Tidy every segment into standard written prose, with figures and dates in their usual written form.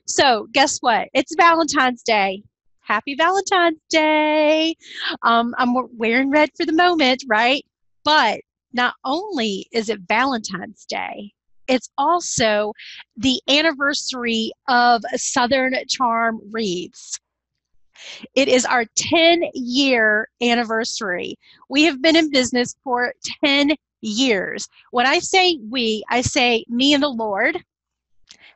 So guess what? It's Valentine's Day. Happy Valentine's Day. I'm wearing red for the moment, right? But not only is it Valentine's Day, it's also the anniversary of Southern Charm Wreaths. It is our 10-year anniversary. We have been in business for 10 years. When I say we, I say me and the Lord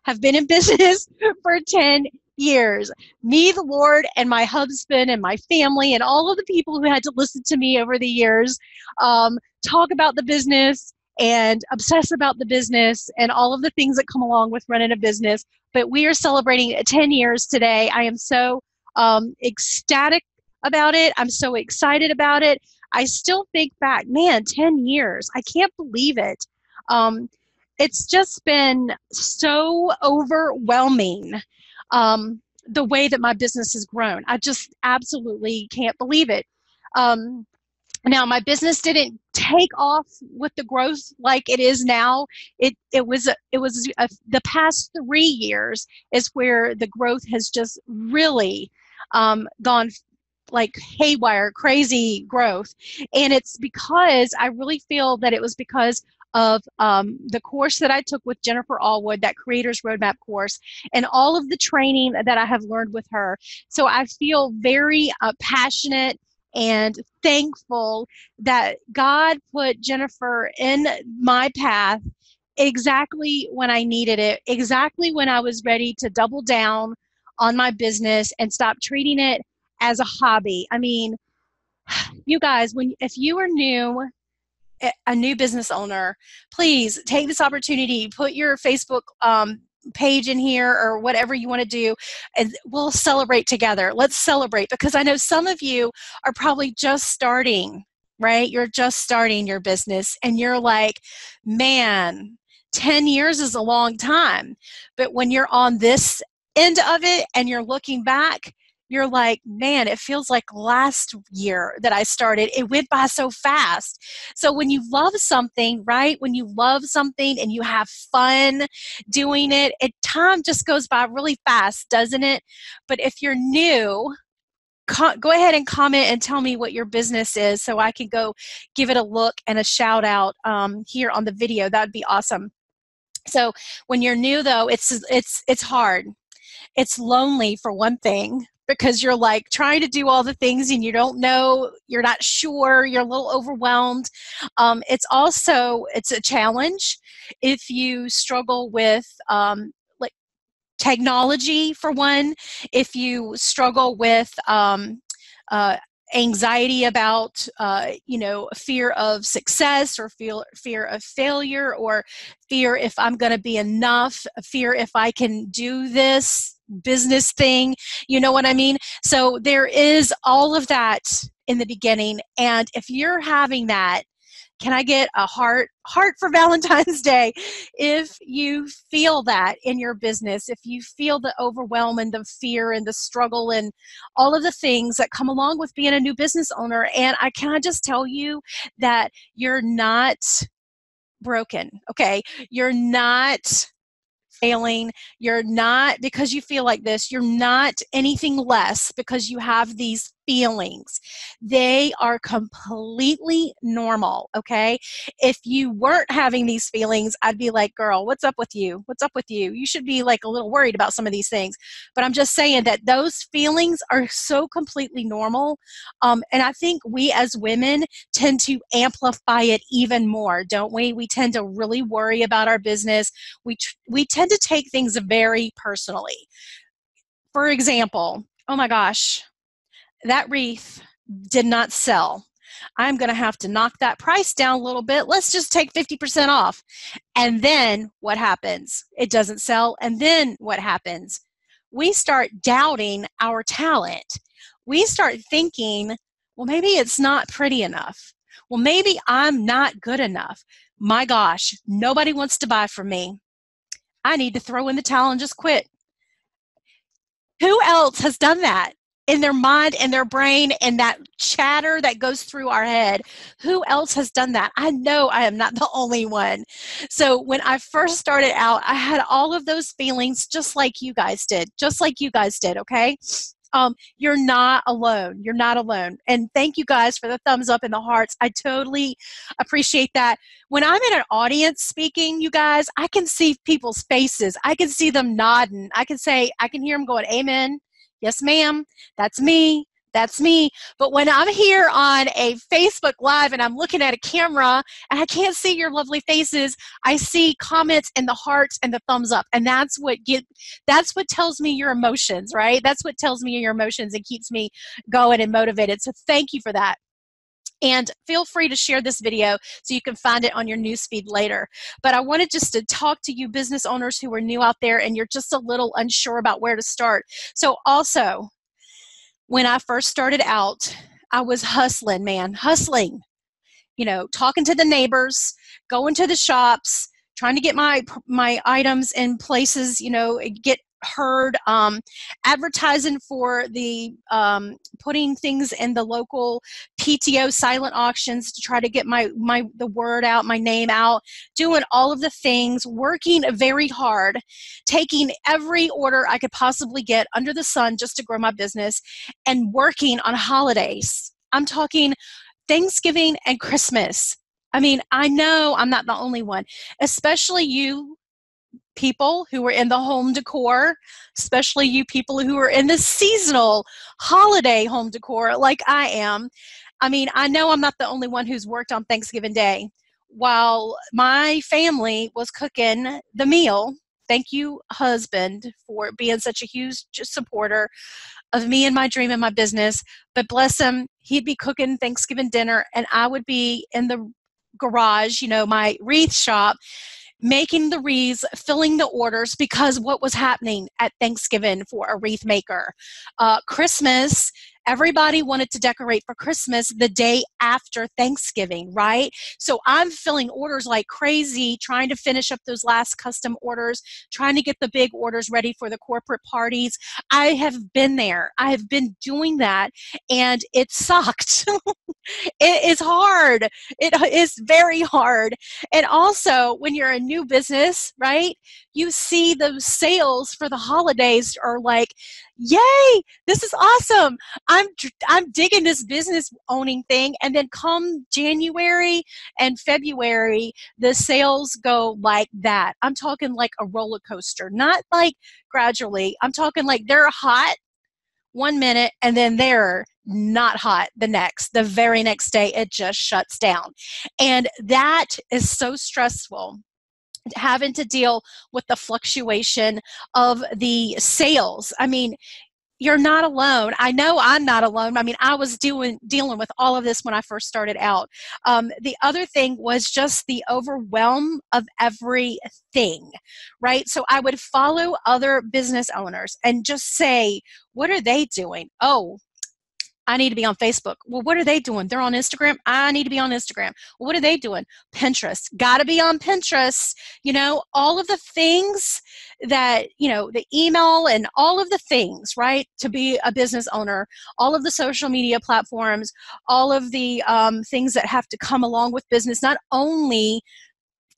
have been in business for 10 years. Me, the Lord, and my husband and my family and all of the people who had to listen to me over the years talk about the business and obsess about the business and all of the things that come along with running a business. But we are celebrating 10 years today. I am so ecstatic about it. I'm so excited about it. I still think back, man, 10 years. I can't believe it. Um, it's just been so overwhelming, the way that my business has grown. I just absolutely can't believe it. Um, Now, my business didn't take off with the growth like it is now. The past 3 years is where the growth has just really gone like haywire, crazy growth. And it's because I really feel that it was because of the course that I took with Jennifer Allwood, that Creators Roadmap course, and all of the training that I have learned with her. So I feel very passionate and thankful that God put Jennifer in my path exactly when I needed it, exactly when I was ready to double down on my business and stop treating it as a hobby. I mean, you guys, if you are a new business owner, please take this opportunity, put your Facebook page in here or whatever you want to do, and we'll celebrate together. Let's celebrate, because I know some of you are probably just starting, right? You're just starting your business and you're like, man, 10 years is a long time. But when you're on this end of it and you're looking back, you're like, man, it feels like last year that I started. It went by so fast. So when you love something, right? When you love something and you have fun doing it, time just goes by really fast, doesn't it? But if you're new, go ahead and comment and tell me what your business is so I can go give it a look and a shout out here on the video. That would be awesome. So when you're new, though, it's hard. It's lonely, for one thing, because you're like trying to do all the things and you don't know, you're not sure, you're a little overwhelmed. It's a challenge if you struggle with like technology, for one, if you struggle with uh, anxiety about fear of success, or fear of failure, or fear if I'm going to be enough, fear if I can do this business thing, you know what I mean? So there is all of that in the beginning, and if you're having that, can I get a heart for Valentine's Day? If you feel that in your business, if you feel the overwhelm and the fear and the struggle and all of the things that come along with being a new business owner, and I can just tell you that you're not broken, okay? You're not failing. You're not, because you feel like this, you're not anything less because you have these feelings. They are completely normal, okay? If you weren't having these feelings, I'd be like, girl, what's up with you? What's up with you? You should be like a little worried about some of these things. But I'm just saying that those feelings are so completely normal. And I think we as women tend to amplify it even more, don't we? We tend to really worry about our business. We tend to take things very personally. For example, oh my gosh, that wreath did not sell. I'm going to have to knock that price down a little bit. Let's just take 50% off. And then what happens? It doesn't sell. And then what happens? We start doubting our talent. We start thinking, well, maybe it's not pretty enough. Well, maybe I'm not good enough. My gosh, nobody wants to buy from me. I need to throw in the towel and just quit. Who else has done that? in their mind and their brain and that chatter that goes through our head. Who else has done that? I know I am not the only one. So when I first started out, I had all of those feelings just like you guys did, okay? You're not alone. You're not alone. And thank you guys for the thumbs up and the hearts. I totally appreciate that. When I'm in an audience speaking, you guys, I can see people's faces. I can see them nodding. I can hear them going, amen. Yes, ma'am. That's me. That's me. But when I'm here on a Facebook Live and I'm looking at a camera and I can't see your lovely faces, I see comments and the hearts and the thumbs up. And that's what tells me your emotions, right? That's what tells me your emotions and keeps me going and motivated. So thank you for that. And feel free to share this video so you can find it on your newsfeed later. But I wanted just to talk to you business owners who are new out there and you're just a little unsure about where to start. So also, when I first started out, I was hustling, man, hustling, talking to the neighbors, going to the shops, trying to get my items in places, get heard, advertising for the putting things in the local PTO silent auctions to try to get the word out, my name out, doing all of the things, working very hard, taking every order I could possibly get under the sun just to grow my business, and working on holidays. I'm talking Thanksgiving and Christmas. I mean, I know I'm not the only one, especially you people who are in the home decor, especially you people who are in the seasonal holiday home decor like I am. I mean, I know I'm not the only one who's worked on Thanksgiving Day. While my family was cooking the meal, thank you, husband, for being such a huge supporter of me and my dream and my business. But bless him, he'd be cooking Thanksgiving dinner and I would be in the garage, my wreath shop, making the wreaths, filling the orders, because what was happening at Thanksgiving for a wreath maker? Christmas, everybody wanted to decorate for Christmas the day after Thanksgiving, right? So I'm filling orders like crazy, trying to finish up those last custom orders, trying to get the big orders ready for the corporate parties. I have been there. I have been doing that, and it sucked. It is hard. It is very hard. And also, when you're a new business, right, you see those sales for the holidays are like, yay, this is awesome. I'm digging this business owning thing. And then come January and February, the sales go like that. I'm talking like a roller coaster, not like gradually. I'm talking like they're hot 1 minute and then they're not hot the very next day. It just shuts down. And that is so stressful, having to deal with the fluctuation of the sales. I mean, you're not alone. I know I'm not alone. I mean, I was dealing with all of this when I first started out. The other thing was just the overwhelm of everything, right? So I would follow other business owners and just say, what are they doing? Oh, I need to be on Facebook. Well, what are they doing? They're on Instagram. I need to be on Instagram. Well, what are they doing? Pinterest. Got to be on Pinterest. All of the things that, the email and all of the things, right, to be a business owner, all of the social media platforms, all of the things that have to come along with business, not only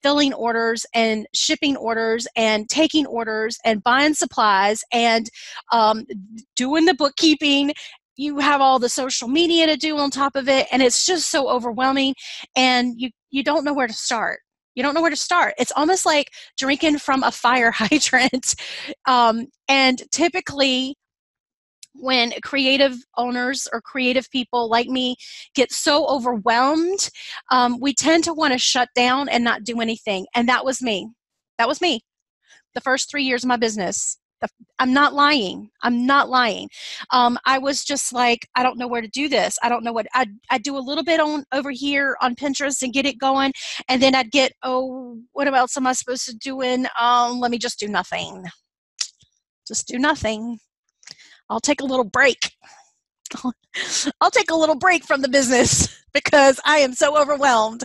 filling orders and shipping orders and taking orders and buying supplies and doing the bookkeeping. You have all the social media to do on top of it, and it's just so overwhelming, and you don't know where to start. You don't know where to start. It's almost like drinking from a fire hydrant. And typically, when creative owners or creative people like me get so overwhelmed, we tend to want to shut down and not do anything. And that was me. That was me. The first 3 years of my business. I'm not lying. I'm not lying. I was just like, I don't know where to do this. I don't know what I do a little bit over here on Pinterest and get it going. And then I'd get, what else am I supposed to do? Let me just do nothing. Just do nothing. I'll take a little break. I'll take a little break from the business because I am so overwhelmed.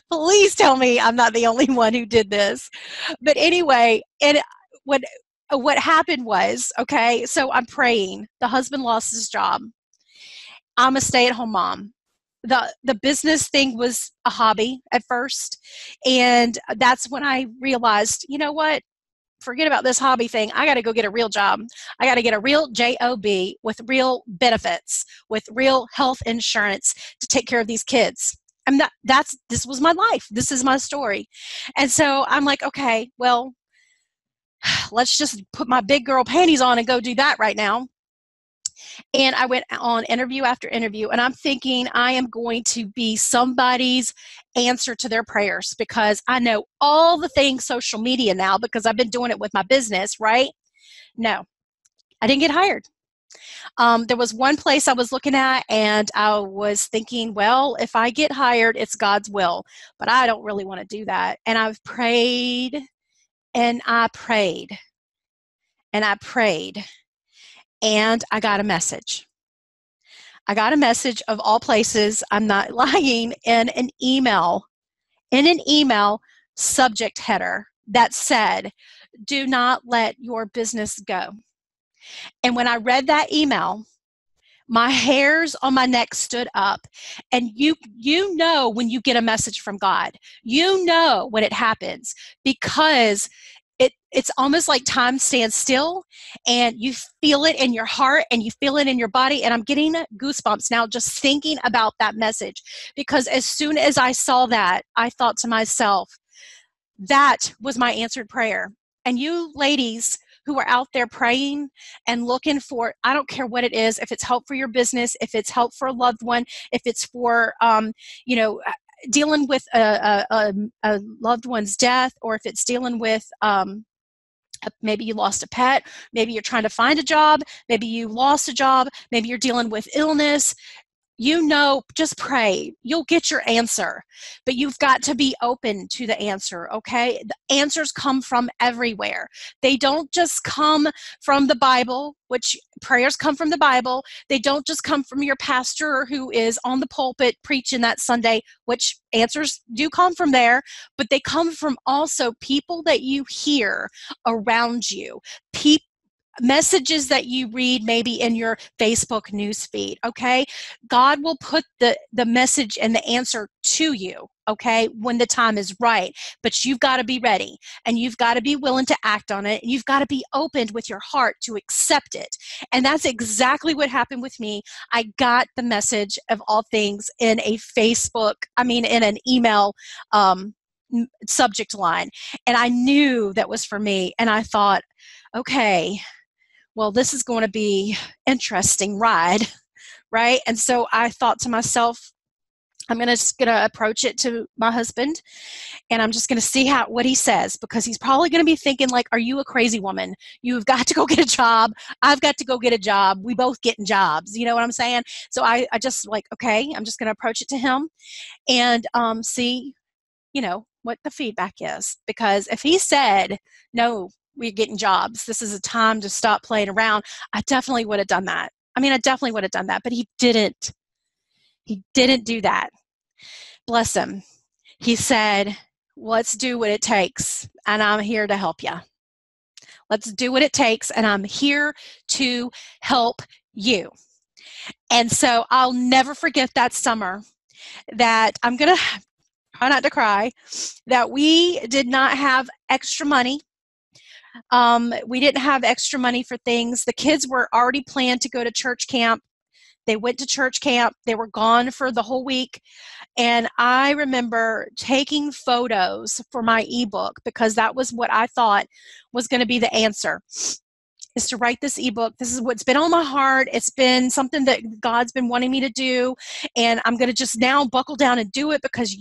Please tell me I'm not the only one who did this. But anyway, and what happened was, okay, so I'm praying. The husband lost his job. I'm a stay-at-home mom. The business thing was a hobby at first, and that's when I realized, you know what? Forget about this hobby thing. I got to go get a real job. I got to get a real job with real benefits, with real health insurance to take care of these kids. I'm not. This was my life. This is my story, and so I'm like, okay, well, let's just put my big girl panties on and go do that right now. And I went on interview after interview, and I'm thinking I am going to be somebody's answer to their prayers because I know all the things social media now because I've been doing it with my business, right? No, I didn't get hired. There was one place I was looking at, and I was thinking, well, if I get hired, it's God's will, but I don't really want to do that. And I've prayed and I prayed and I prayed, and I got a message. I got a message of all places, I'm not lying, in an email subject header that said, do not let your business go. And when I read that email, my hairs on my neck stood up. And you know when you get a message from God, you know when it happens because it's almost like time stands still and you feel it in your heart and you feel it in your body. And I'm getting goosebumps now just thinking about that message because as soon as I saw that, I thought to myself, that was my answered prayer. And you ladies who are out there praying and looking for, I don't care what it is, if it's help for your business, if it's help for a loved one, if it's for, dealing with a loved one's death, or if it's dealing with, maybe you lost a pet, maybe you're trying to find a job, maybe you lost a job, maybe you're dealing with illness, just pray. You'll get your answer, but you've got to be open to the answer, okay? The answers come from everywhere. They don't just come from the Bible, which prayers come from the Bible. They don't just come from your pastor who is on the pulpit preaching that Sunday, which answers do come from there, but they come from also people that you hear around you, messages that you read maybe in your Facebook news feed, okay? God will put the message and the answer to you, okay, when the time is right. But you've got to be ready and you've got to be willing to act on it. And you've got to be opened with your heart to accept it. And that's exactly what happened with me. I got the message of all things in in an email subject line. And I knew that was for me. And I thought, okay, well, this is going to be interesting ride, right? And so I thought to myself, I'm just going to approach it to my husband, and I'm just going to see what he says, because he's probably going to be thinking like, are you a crazy woman? You've got to go get a job. I've got to go get a job. We both getting jobs. You know what I'm saying? So I just like, okay, I'm just going to approach it to him and see, what the feedback is. Because if he said, no, we're getting jobs, this is a time to stop playing around, I definitely would have done that. I definitely would have done that, but he didn't. He didn't do that. Bless him. He said, let's do what it takes, and I'm here to help you. Let's do what it takes, and I'm here to help you. And so I'll never forget that summer that I'm going to try not to cry, that we did not have extra money. We didn't have extra money for things. The kids were already planned to go to church camp. They went to church camp. They were gone for the whole week. And I remember taking photos for my ebook because that was what I thought was going to be the answer, is to write this ebook. This is what's been on my heart. It's been something that God's been wanting me to do. And I'm going to just now buckle down and do it because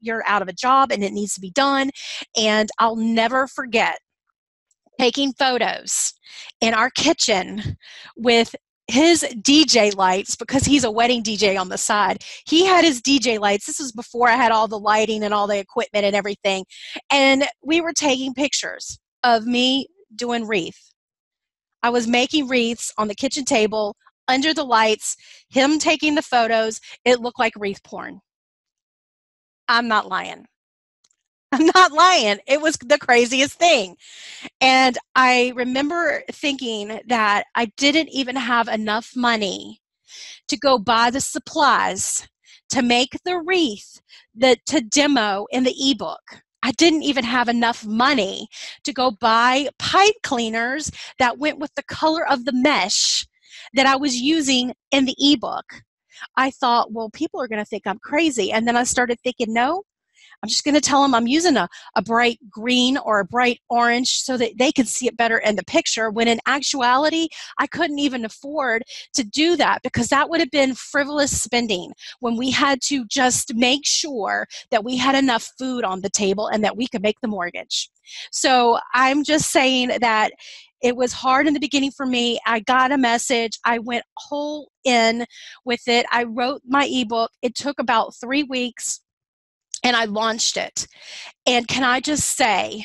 you're out of a job and it needs to be done. And I'll never forget taking photos in our kitchen with his DJ lights, because he's a wedding DJ on the side. He had his DJ lights. This was before I had all the lighting and all the equipment and everything. And we were taking pictures of me doing wreath. I was making wreaths on the kitchen table under the lights, him taking the photos. It looked like wreath porn. I'm not lying. I'm not lying. It was the craziest thing. And I remember thinking that I didn't even have enough money to go buy the supplies to make the wreath that to demo in the ebook. I didn't even have enough money to go buy pipe cleaners that went with the color of the mesh that I was using in the ebook. I thought, well, people are going to think I'm crazy. And then I started thinking, no, I'm just going to tell them I'm using a bright green or a bright orange so that they can see it better in the picture, when in actuality, I couldn't even afford to do that, because that would have been frivolous spending when we had to just make sure that we had enough food on the table and that we could make the mortgage. So I'm just saying that it was hard in the beginning for me. I got a message. I went whole in with it. I wrote my ebook. It took about 3 weeks, and I launched it. And can I just say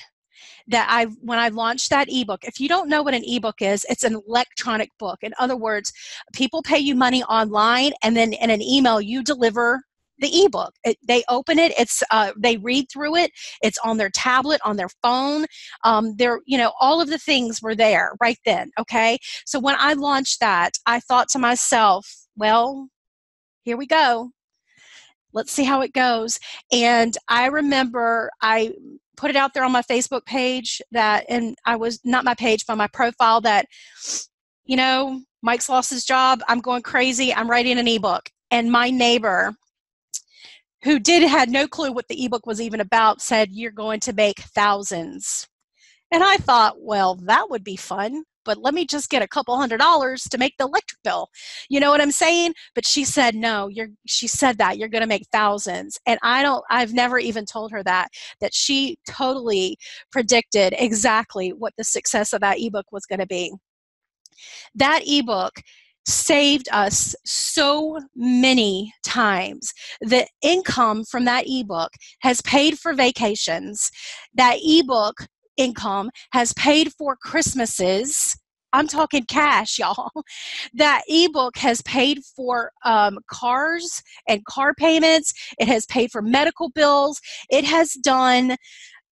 that when I launched that ebook, if you don't know what an ebook is, it's an electronic book. In other words, people pay you money online, and then in an email you deliver the ebook. They open it. They read through it. It's on their tablet, on their phone. All of the things were there right then. Okay, so when I launched that, I thought to myself, well, here we go. Let's see how it goes. And I remember I put it out there on my Facebook page and I was not my page, but my profile, that, Mike's lost his job. I'm going crazy. I'm writing an ebook. And my neighbor, who had no clue what the ebook was even about, said, "You're going to make thousands." And I thought, well, that would be fun, but let me just get a couple $100 to make the electric bill. You know what I'm saying? But she said, no, she said that you're going to make thousands. And I've never even told her that she totally predicted exactly what the success of that ebook was going to be. That ebook saved us so many times. The income from that ebook has paid for vacations. That ebook income has paid for Christmases. I'm talking cash, y'all. That ebook has paid for cars and car payments. It has paid for medical bills. It has done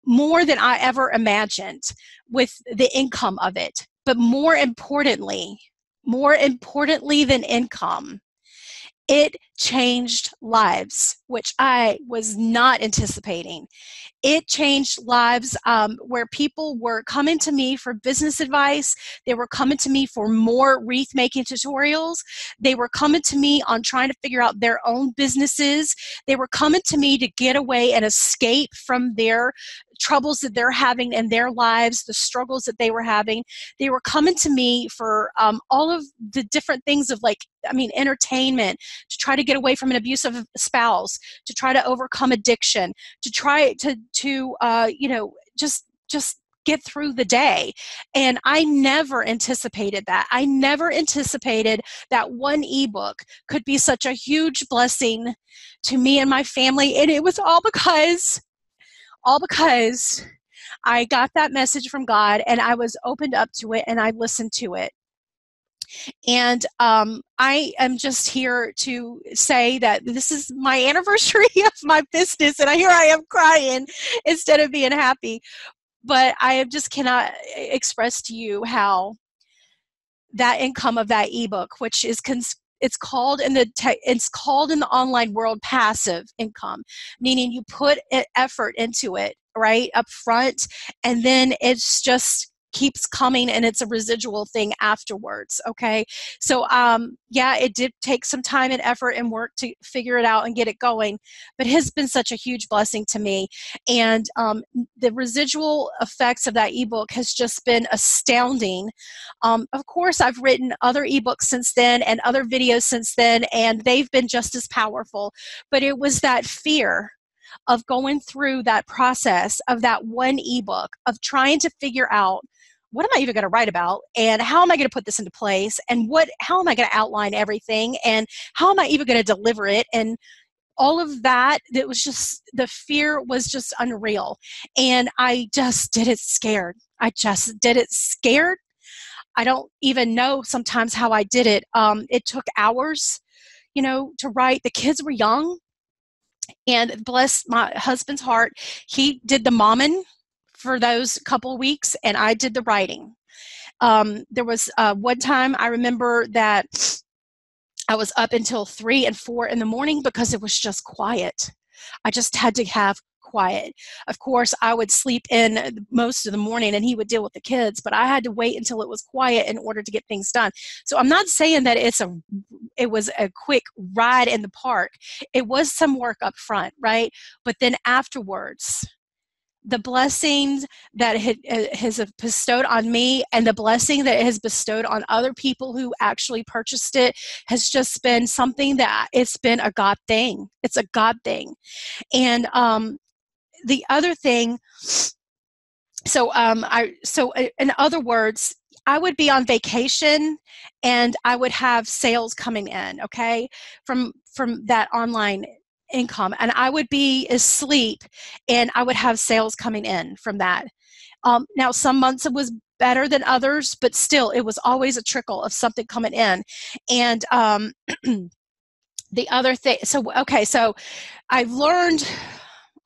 more than I ever imagined with the income of it. But more importantly than income, it changed lives, which I was not anticipating. It changed lives where people were coming to me for business advice. They were coming to me for more wreath making tutorials. They were coming to me on trying to figure out their own businesses. They were coming to me to get away and escape from their troubles that they're having in their lives, the struggles that they were having. They were coming to me for all of the different things of entertainment, to try to get away from an abusive spouse, to try to overcome addiction, to try to just get through the day. And I never anticipated that. I never anticipated that one ebook could be such a huge blessing to me and my family. And it was all because I got that message from God, and I was opened up to it, and I listened to it. And I am just here to say that this is my anniversary of my business, and here I am crying instead of being happy. But I just cannot express to you how that income of that ebook, which is it's called in the online world passive income, meaning you put effort into it right up front, and then it's just keeps coming, and it's a residual thing afterwards. Okay, so it did take some time and effort and work to figure it out and get it going, but it has been such a huge blessing to me. And the residual effects of that ebook has just been astounding. Of course, I've written other ebooks since then and other videos since then, and they've been just as powerful. But it was that fear of going through that process of that one ebook, of trying to figure out, what am I even going to write about, and how am I going to put this into place, and how am I going to outline everything, and how am I even going to deliver it, and all of that. It was just, the fear was just unreal, and I just did it scared. I don't even know sometimes how I did it. It took hours, to write. The kids were young, And bless my husband's heart, he did the momming for those couple of weeks, and I did the writing. There was one time I remember that I was up until 3 and 4 in the morning because it was just quiet. I just had to have quiet. Of course, I would sleep in most of the morning and he would deal with the kids, but I had to wait until it was quiet in order to get things done. So I'm not saying that it was a quick ride in the park. It was some work up front, right? But then afterwards, the blessings that has bestowed on me and the blessing that it has bestowed on other people who actually purchased it has just been something that it's been a God thing. It's a God thing. And the other thing, in other words, I would be on vacation and I would have sales coming in, okay, from that online income, and I would be asleep and I would have sales coming in from that. Now, some months it was better than others, but still, it was always a trickle of something coming in. And the other thing, so I've learned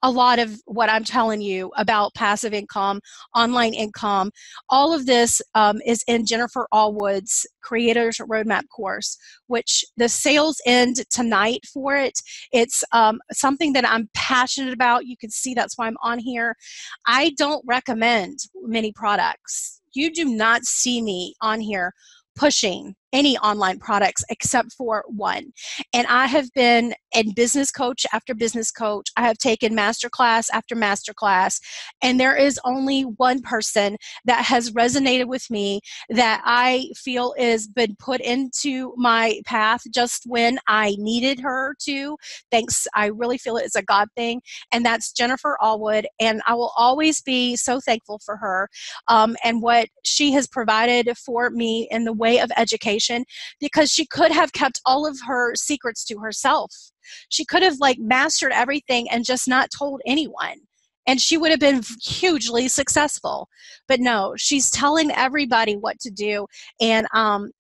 a lot of what I'm telling you about passive income, online income. All of this is in Jennifer Allwood's Creators Roadmap course, which the sales end tonight for it. It's something that I'm passionate about. You can see that's why I'm on here. I don't recommend many products. You do not see me on here pushing any online products except for one. And I have been in business coach after business coach. I have taken masterclass after masterclass. And there is only one person that has resonated with me that I feel has been put into my path just when I needed her to. Thanks. I really feel it is a God thing. And that's Jennifer Allwood. And I will always be so thankful for her and what she has provided for me in the way of education, because she could have kept all of her secrets to herself. She could have mastered everything and just not told anyone, and she would have been hugely successful. But no, she's telling everybody what to do, and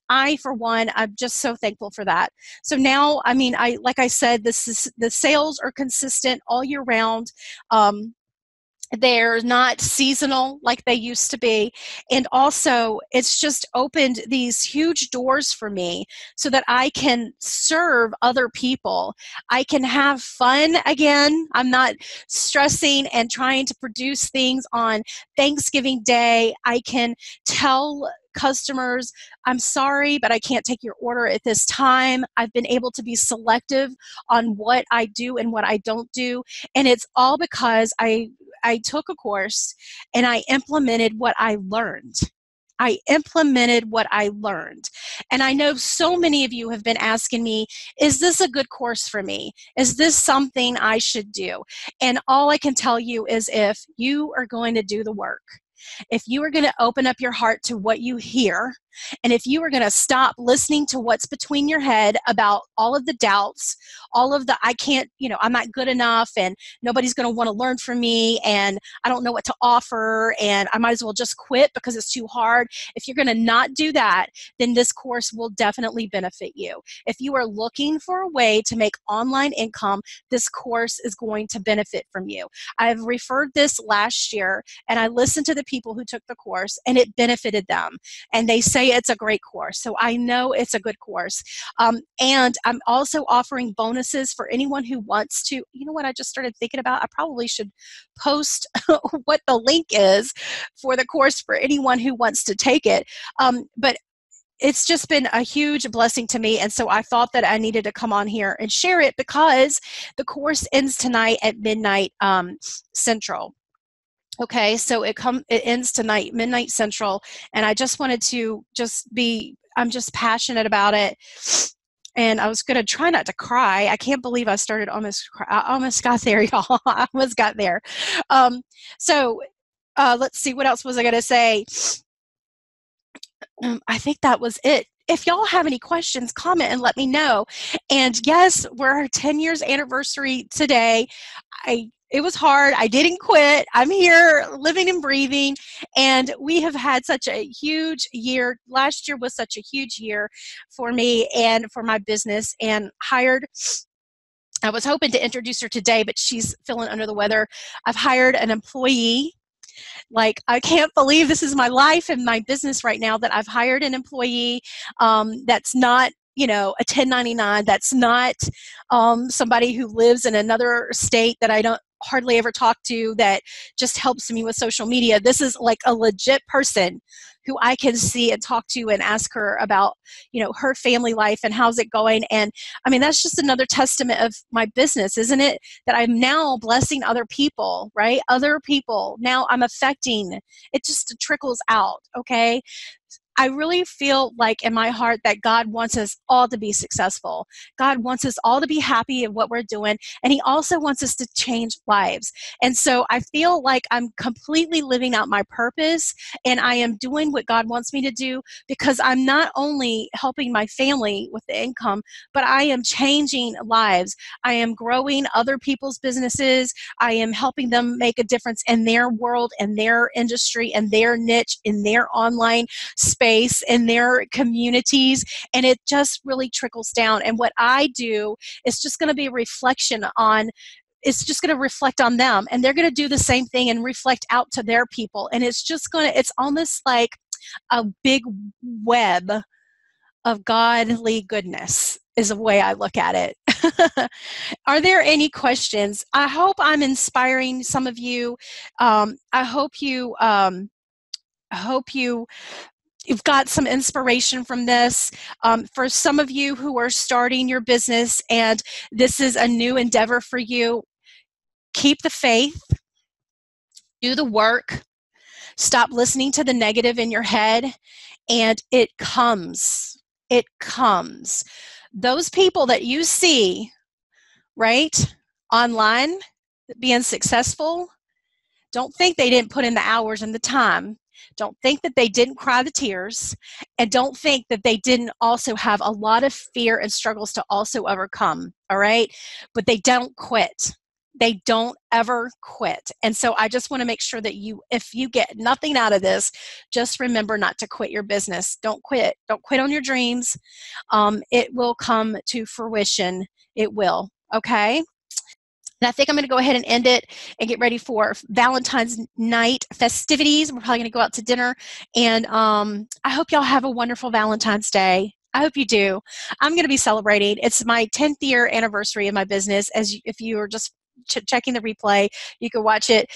I, for one, I'm just so thankful for that. So now, I mean, like I said, the sales are consistent all year round. They're not seasonal like they used to be. And also, it's just opened these huge doors for me so that I can serve other people. I can have fun again. I'm not stressing and trying to produce things on Thanksgiving Day. I can tell customers, I'm sorry, but I can't take your order at this time. I've been able to be selective on what I do and what I don't do. And it's all because I took a course and I implemented what I learned. I implemented what I learned. And I know so many of you have been asking me, is this a good course for me? Is this something I should do? And all I can tell you is if you are going to do the work, if you are going to open up your heart to what you hear, and if you are going to stop listening to what's between your head about all of the doubts, all of the I can't, I'm not good enough, and nobody's going to want to learn from me, and I don't know what to offer, and I might as well just quit because it's too hard. If you're going to not do that, then this course will definitely benefit you. If you are looking for a way to make online income, this course is going to benefit from you. I've referred this last year, and I listened to the people who took the course, and it benefited them. And they say it's a great course. So I know it's a good course. And I'm also offering bonuses for anyone who wants to. You know what I just started thinking about? I probably should post what the link is for the course for anyone who wants to take it. But it's just been a huge blessing to me. And so I thought that I needed to come on here and share it because the course ends tonight at midnight Central. Okay, so it ends tonight, midnight Central, and I just wanted to I'm just passionate about it. And I was going to try not to cry. I can't believe I started I almost got there, y'all. I almost got there. So let's see, what else was I going to say? I think that was it. If y'all have any questions, comment and let me know. And yes, we're our 10 years anniversary today. It was hard. I didn't quit. I'm here living and breathing. And we have had such a huge year. Last year was such a huge year for me and for my business, and hired I was hoping to introduce her today, but she's feeling under the weather. I've hired an employee. Like, I can't believe this is my life and my business right now, that I've hired an employee that's not, you know, a 1099, that's not somebody who lives in another state that I don't hardly ever talk to, that just helps me with social media. This is like a legit person who I can see and talk to and ask her about, you know, her family life and how's it going. And I mean, that's just another testament of my business, isn't it? That I'm now blessing other people, right? Other people. Now I'm affecting, it just trickles out, okay? I really feel like in my heart that God wants us all to be successful. God wants us all to be happy at what we're doing, and He also wants us to change lives. And so I feel like I'm completely living out my purpose, and I am doing what God wants me to do, because I'm not only helping my family with the income, but I am changing lives. I am growing other people's businesses. I am helping them make a difference in their world, in their industry, in their niche, in their online space, in their communities, and it just really trickles down. And what I do is just going to be a reflection on, it's just going to reflect on them, and they're going to do the same thing and reflect out to their people, and it's just going to, it's almost like a big web of godly goodness is the way I look at it. Are there any questions? I hope I'm inspiring some of you. I hope you've got some inspiration from this. For some of you who are starting your business and this is a new endeavor for you, keep the faith, do the work, stop listening to the negative in your head, and it comes. It comes. Those people that you see, right, online being successful, don't think they didn't put in the hours and the time. Don't think that they didn't cry the tears, and don't think that they didn't also have a lot of fear and struggles to also overcome, all right? But they don't quit. They don't ever quit. And so I just want to make sure that you, if you get nothing out of this, just remember not to quit your business. Don't quit. Don't quit on your dreams. It will come to fruition. It will, okay? And I think I'm going to go ahead and end it and get ready for Valentine's night festivities. We're probably going to go out to dinner. And I hope y'all have a wonderful Valentine's Day. I hope you do. I'm going to be celebrating. It's my 10th year anniversary of my business. If you are just checking the replay, you can watch it.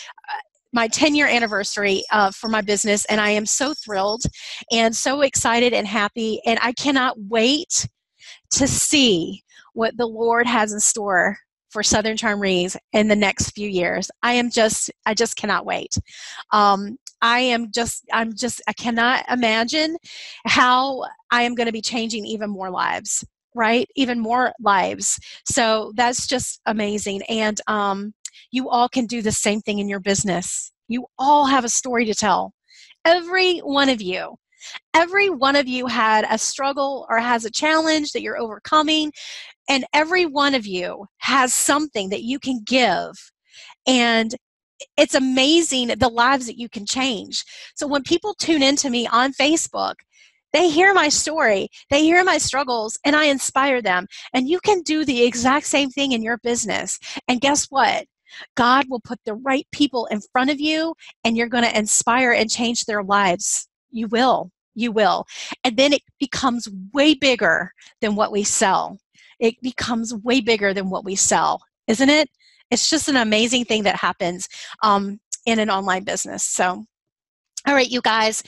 My 10-year anniversary for my business. And I am so thrilled and so excited and happy. And I cannot wait to see what the Lord has in store for Southern Charm Rees in the next few years. I just cannot wait. I cannot imagine how I am going to be changing even more lives, right? Even more lives. So that's just amazing. And you all can do the same thing in your business. You all have a story to tell. Every one of you. Every one of you had a struggle or has a challenge that you're overcoming. And every one of you has something that you can give. And it's amazing the lives that you can change. So when people tune into me on Facebook, they hear my story, they hear my struggles, and I inspire them. And you can do the exact same thing in your business. And guess what? God will put the right people in front of you, and you're going to inspire and change their lives. You will. You will. And then it becomes way bigger than what we sell. It becomes way bigger than what we sell, isn't it? It's just an amazing thing that happens in an online business. So, all right, you guys.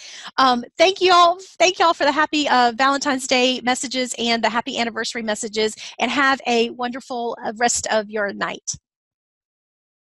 Thank you all. Thank you all for the happy Valentine's Day messages and the happy anniversary messages. And have a wonderful rest of your night.